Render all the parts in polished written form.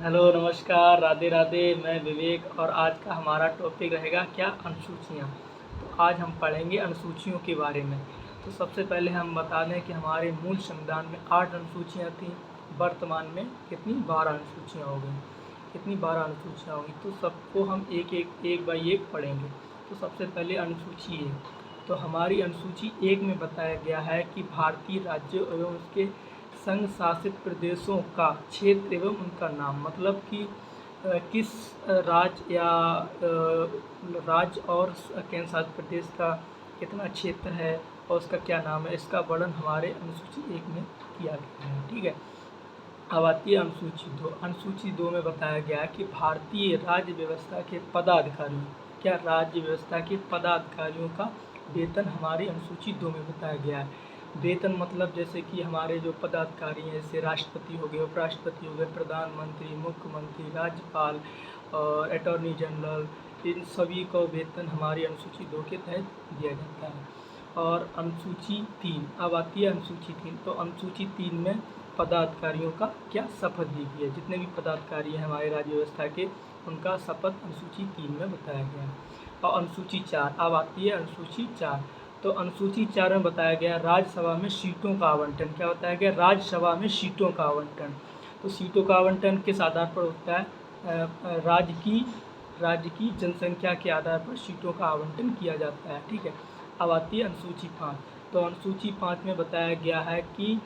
Hello, नमस्कार, राधे राधे। मैं विवेक और आज का हमारा टॉपिक रहेगा क्या अनुसूचियाँ। तो आज हम पढ़ेंगे अनुसूचियों के बारे में। तो सबसे पहले हम बता दें कि हमारे मूल संविधान में 8 अनुसूचियाँ थीं। वर्तमान में कितनी 12 अनुसूचियाँ हो गई। कितनी 12 अनुसूचियाँ होंगी। तो सबको हम एक बाई एक पढ़ेंगे। तो सबसे पहले अनुसूची 1। तो हमारी अनुसूची 1 में बताया गया है कि भारतीय राज्यों एवं उसके संघ शासित प्रदेशों का क्षेत्र एवं उनका नाम, मतलब कि किस राज्य या राज्य और केंद्र शासित प्रदेश का कितना क्षेत्र है और उसका क्या नाम है, इसका वर्णन हमारे अनुसूची 1 में किया गया है। ठीक है। अब आती है अनुसूची 2। अनुसूची 2 में बताया गया है कि भारतीय राज्य व्यवस्था के पदाधिकारियों, क्या राज्य व्यवस्था के पदाधिकारियों का वेतन हमारी अनुसूची 2 में बताया गया है। वेतन मतलब जैसे कि हमारे जो पदाधिकारी हैं, जैसे राष्ट्रपति हो गए, उपराष्ट्रपति हो गए, प्रधानमंत्री, मुख्यमंत्री, राज्यपाल और अटॉर्नी जनरल, इन सभी को वेतन हमारी अनुसूची 2 के तहत दिया जाता है। और अनुसूची 3, अब आती है अनुसूची 3। तो अनुसूची 3 में पदाधिकारियों का क्या शपथ दी गई है। जितने भी पदाधिकारी हैं हमारे राज्य व्यवस्था के, उनका शपथ अनुसूची 3 में बताया गया है। और अनुसूची 4, अब आती है अनुसूची 4। तो अनुसूची 4 में बताया गया राज्यसभा में सीटों का आवंटन। क्या बताया गया? राज्यसभा में सीटों का आवंटन। तो सीटों का आवंटन किस आधार पर होता है? राज्य की जनसंख्या के आधार पर सीटों का आवंटन किया जाता है। ठीक है। अब आती है अनुसूची 5। तो अनुसूची 5 में बताया गया है कि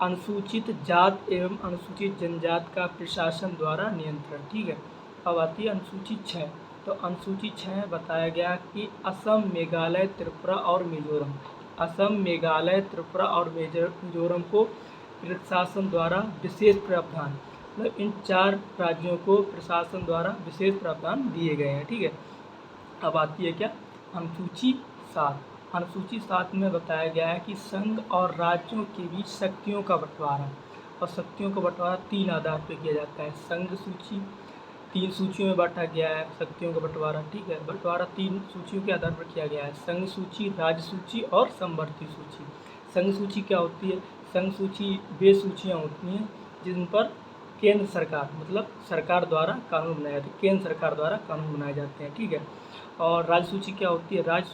अनुसूचित जात एवं अनुसूचित जनजाति का प्रशासन द्वारा नियंत्रण। ठीक है। अब आती है अनुसूची 6। तो अनुसूची 6 में बताया गया कि असम, मेघालय, त्रिपुरा और मिजोरम, असम, मेघालय, त्रिपुरा और मिजोरम को प्रशासन द्वारा विशेष प्रावधान, मतलब इन 4 राज्यों को प्रशासन द्वारा विशेष प्रावधान दिए गए हैं। ठीक है। अब आती है क्या? अनुसूची 7। अनुसूची 7 में बताया गया है कि संघ और राज्यों के बीच शक्तियों का बंटवारा, और शक्तियों का बंटवारा 3 आधार पर किया जाता है। संघ सूची 3 सूचियों में बांटा गया है शक्तियों का बंटवारा। ठीक है। बंटवारा 3 सूचियों के आधार पर किया गया है, संघ सूची, राज्य सूची और समवर्ती सूची। संघ सूची क्या होती है? संघ सूची वे सूचियाँ होती हैं जिन पर केंद्र सरकार, मतलब सरकार द्वारा कानून बनाए जाते हैं, केंद्र सरकार द्वारा कानून बनाए जाते हैं। ठीक है। और राज्य सूची क्या होती है? राज्य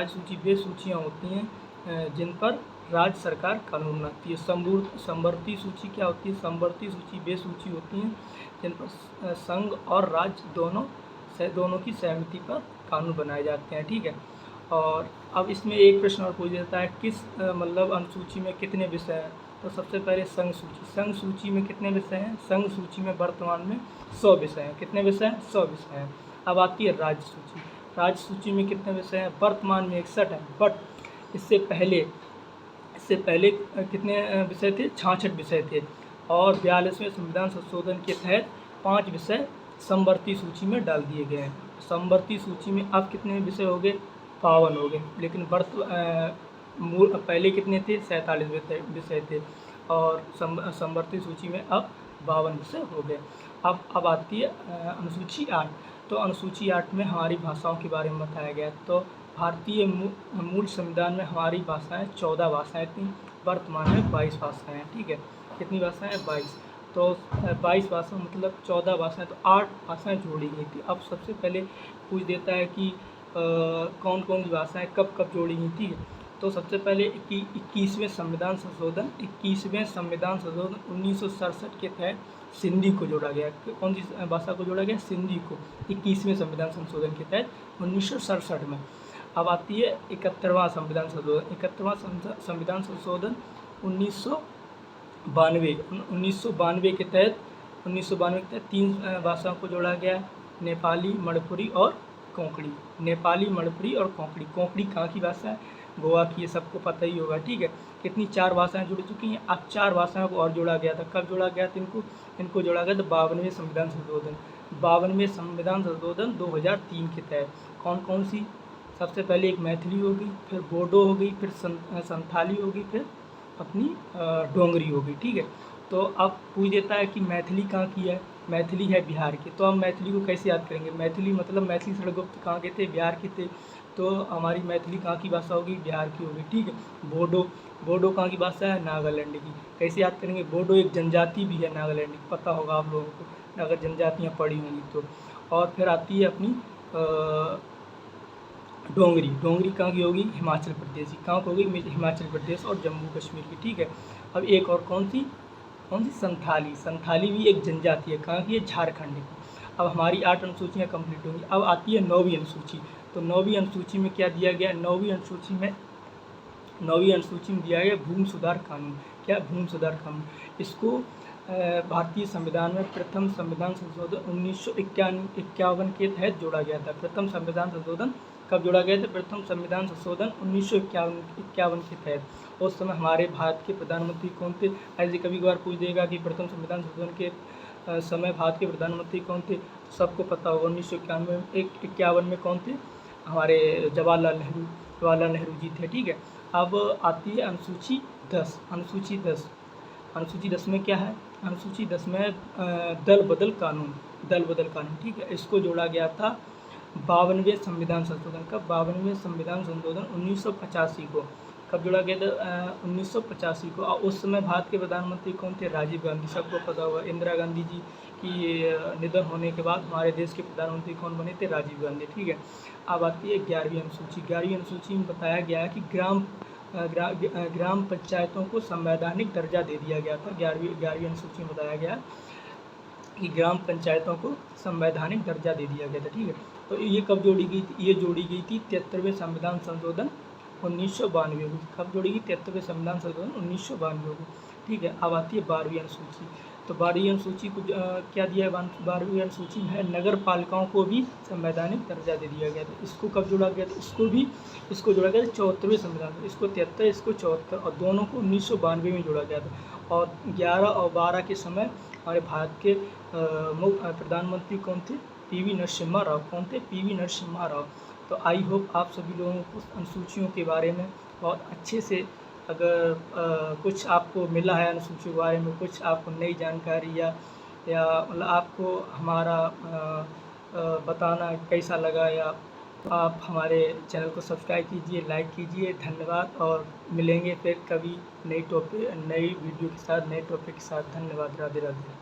सूची वे सूचियाँ होती हैं जिन पर राज्य सरकार कानून बनाती है। समवर्ती सूची क्या होती है? समवर्ती सूची वे सूची होती हैं जिन पर संघ और राज्य दोनों की सहमति पर कानून बनाए जाते हैं। ठीक है। और अब इसमें एक प्रश्न और पूछ देता है, किस मतलब अनुसूची में कितने विषय हैं। तो सबसे पहले संघ सूची। संघ सूची में कितने विषय हैं? संघ सूची में वर्तमान में 100 विषय हैं। कितने विषय हैं? 100 विषय हैं। अब आती है राज्य सूची। राज्य सूची में कितने विषय हैं? वर्तमान में 61 हैं। बट इससे पहले कितने विषय थे? 66 विषय थे। और 42वें संविधान संशोधन के तहत 5 विषय समवर्ती सूची में डाल दिए गए हैं। समवर्ती सूची में अब कितने विषय हो गए? 52 हो गए। लेकिन पहले कितने थे? 47 विषय थे। और समवर्ती सूची में अब 52 विषय हो गए। अब आती है अनुसूची 8। तो अनुसूची 8 में हमारी भाषाओं के बारे में बताया गया। तो भारतीय मूल संविधान में हमारी भाषाएं 14 भाषाएं थीं। वर्तमान में 22 भाषाएं हैं। ठीक है। कितनी भाषाएं? 22। तो 22 भाषा मतलब 14 भाषाएं, तो 8 भाषाएं जोड़ी गई थी। अब सबसे पहले पूछ देता है कि कौन कौन सी भाषाएं कब कब जोड़ी गई थी। तो सबसे पहले 21वें संविधान संशोधन 1967 के तहत सिंधी को जोड़ा गया। कौन सी भाषा को जोड़ा गया? सिंधी को 21वें संविधान संशोधन के तहत 1967 में। अब आती है 71वां संविधान संशोधन। 71वां संविधान संशोधन 1992 के तहत 3 भाषाओं को जोड़ा गया, नेपाली, मणिपुरी और कोंकणी। नेपाली, मणिपुरी और कोंकणी। कोंकणी कहाँ की भाषा है? गोवा की, ये सबको पता ही होगा। ठीक है। कितनी 4 भाषाएं जुड़ चुकी हैं। अब 4 भाषाओं को और जोड़ा गया था। कब जोड़ा गया था इनको जोड़ा गया था 52वें संविधान संशोधन। 52वें संविधान संशोधन 2003 के तहत। कौन कौन सी? सबसे पहले एक मैथिली होगी, फिर बोडो हो गई, फिर संथाली होगी, फिर अपनी डोंगरी होगी। ठीक है। तो अब पूछ देता है कि मैथिली कहाँ की है, मैथिली है बिहार की। तो हम मैथिली को कैसे याद करेंगे, मैथिली मतलब मैथिली शरण कहाँ के थे, बिहार के थे। तो हमारी मैथिली कहाँ की भाषा होगी, बिहार की होगी, ठीक है। बोडो, बोडो कहाँ की भाषा है, नागालैंड की। कैसे याद करेंगे, बोडो एक जनजाति भी है नागालैंड की, पता होगा आप लोगों को अगर जनजातियाँ पढ़ी होंगी तो। और फिर आती है अपनी डोंगरी, डोंगरी कहाँ की होगी, हिमाचल प्रदेश की। कहाँ की होगी, हिमाचल प्रदेश और जम्मू कश्मीर की, ठीक है। अब एक और कौन सी संथाली, संथाली भी एक जनजाति है, कहाँ की है, झारखंड की। अब हमारी 8 अनुसूचियाँ कंप्लीट होंगी। अब आती है 9वीं अनुसूची। तो 9वीं अनुसूची में क्या दिया गया, 9वीं अनुसूची में दिया गया भूमि सुधार कानून। क्या, भूमि सुधार कानून। इसको भारतीय संविधान में प्रथम संविधान संशोधन 1951 के तहत जोड़ा गया था। प्रथम संविधान संशोधन कब जोड़ा गया था, प्रथम संविधान संशोधन 1951 के तहत। उस समय हमारे भारत के प्रधानमंत्री कौन थे, ऐसे कभी कभार पूछ देगा कि प्रथम संविधान संशोधन के समय भारत के प्रधानमंत्री कौन थे, तो सबको पता होगा 1951 में कौन थे, हमारे जवाहरलाल नेहरू जी थे, ठीक है। अब आती है अनुसूची 10। अनुसूची 10 में क्या है, अनुसूची 10 में दल बदल कानून, ठीक है। इसको जोड़ा गया था 52वें संविधान संशोधन का, 52वें संविधान संशोधन 1985 को। कब जोड़ा गया था, 1985 को। और उस समय भारत के प्रधानमंत्री कौन थे, राजीव गांधी, सबको पता होगा। इंदिरा गांधी जी की निधन होने के बाद हमारे देश के प्रधानमंत्री कौन बने थे, राजीव गांधी, ठीक है। अब आती है 11वीं अनुसूची। 11वीं अनुसूची में बताया गया है कि ग्राम पंचायतों को संवैधानिक दर्जा दे दिया गया था। 11वीं अनुसूची में बताया गया कि ग्राम पंचायतों को संवैधानिक दर्जा दे दिया गया था, ठीक है। तो ये कब जोड़ी गई थी, ये जोड़ी गई थी 73वें संविधान संशोधन 1992 को। कब जोड़ी गई, 73वें संविधान संशोधन 1992 को, ठीक है। अब आती है 12वीं अनुसूची। तो 12वीं अनुसूची को क्या दिया है, 12वीं अनुसूची में है नगर पालिकाओं को भी संवैधानिक दर्जा दे दिया गया था। इसको कब जोड़ा गया था, इसको जोड़ा गया था 74वें संविधान, इसको 73, इसको 74, और दोनों को 1992 में जोड़ा गया था। और 11 और 12 के समय हमारे भारत के प्रधानमंत्री कौन थे, पीवी नरसिम्हा राव। कौन थे, पीवी नरसिम्हा राव। तो आई होप आप सभी लोगों को अनुसूचियों के बारे में बहुत अच्छे से, अगर कुछ आपको मिला है अनुसूचियों के बारे में, कुछ आपको नई जानकारी या मतलब आपको हमारा बताना कैसा लगा, या आप हमारे चैनल को सब्सक्राइब कीजिए, लाइक कीजिए। धन्यवाद, और मिलेंगे फिर कभी नई वीडियो के साथ, नए टॉपिक के साथ। धन्यवाद, राधे राधे।